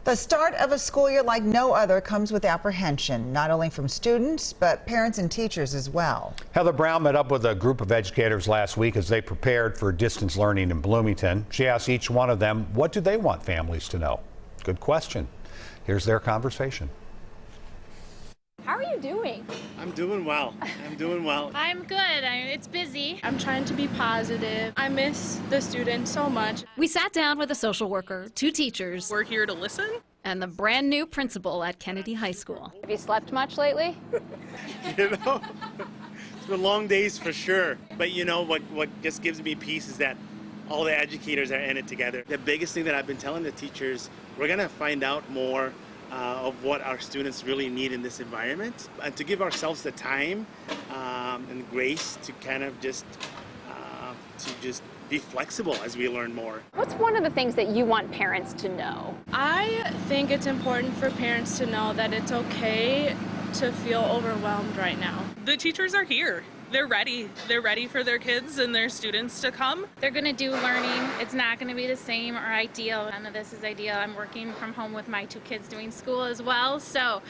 The start of a school year like no other comes with apprehension, not only from students, but parents and teachers as well. Heather Brown met up with a group of educators last week as they prepared for distance learning in Bloomington. She asked each one of them, what do they want families to know? Good question. Here's their conversation. How are you doing? I'm doing well. I'm good. It's busy. I'm trying to be positive. I miss the students so much. We sat down with a social worker, 2 teachers, We're here to listen. and the brand new principal at Kennedy High School. Have you slept much lately? You know, it's been long days for sure. But you know what just gives me peace is that all the educators are in it together. The biggest thing that I've been telling the teachers, we're gonna find out more of what our students really need in this environment, and to give ourselves the time and grace to kind of just be flexible as we learn more. What's one of the things that you want parents to know? I think it's important for parents to know that it's okay to feel overwhelmed right now. The teachers are here. They're ready. They're ready for their kids and their students to come. They're going to do learning. It's not going to be the same or ideal. None of this is ideal. I'm working from home with my 2 kids doing school as well. So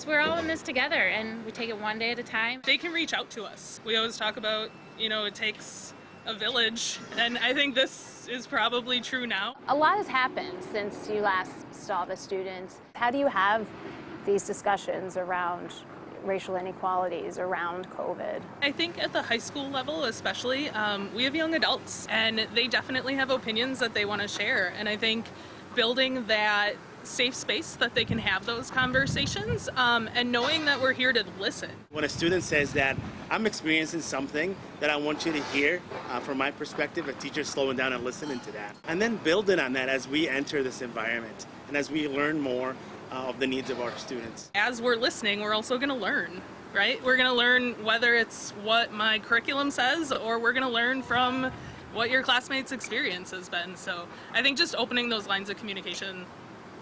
we're all in this together and we take it one day at a time. They can reach out to us. We always talk about, it takes a village, and I think this is probably true now. A lot has happened since you last saw the students. How do you have these discussions around racial inequalities, around COVID? I think at the high school level especially, we have young adults and they definitely have opinions that they want to share, and I think building that safe space that they can have those conversations and knowing that we're here to listen. When a student says that I'm experiencing something that I want you to hear, from my perspective, a teacher's slowing down and listening to that. And then building on that as we enter this environment and as we learn more of the needs of our students. As we're listening, we're also going to learn, right? We're going to learn whether it's what my curriculum says or we're going to learn from what your classmates' experience has been. So I think just opening those lines of communication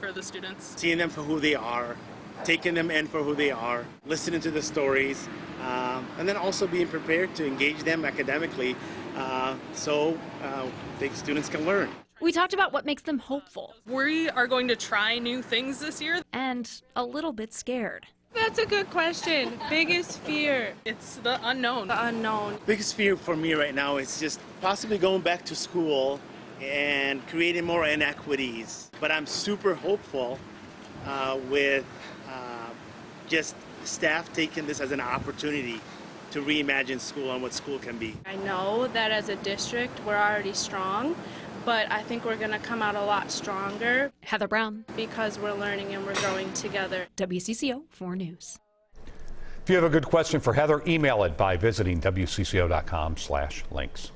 for the students. Seeing them for who they are, taking them in for who they are, listening to the stories, and then also being prepared to engage them academically so the students can learn. We talked about what makes them hopeful We are going to try new things this year. and a little bit scared. That's a good question. Biggest fear? It's the unknown. The unknown. Biggest fear for me right now is just possibly going back to school and creating more inequities. But I'm super hopeful with just staff taking this as an opportunity to reimagine school and what school can be. I know that as a district we're already strong, but I think we're going to come out a lot stronger Heather Brown, because we're learning and we're growing together. WCCO 4 News. If you have a good question for Heather, email it by visiting WCCO.com/links.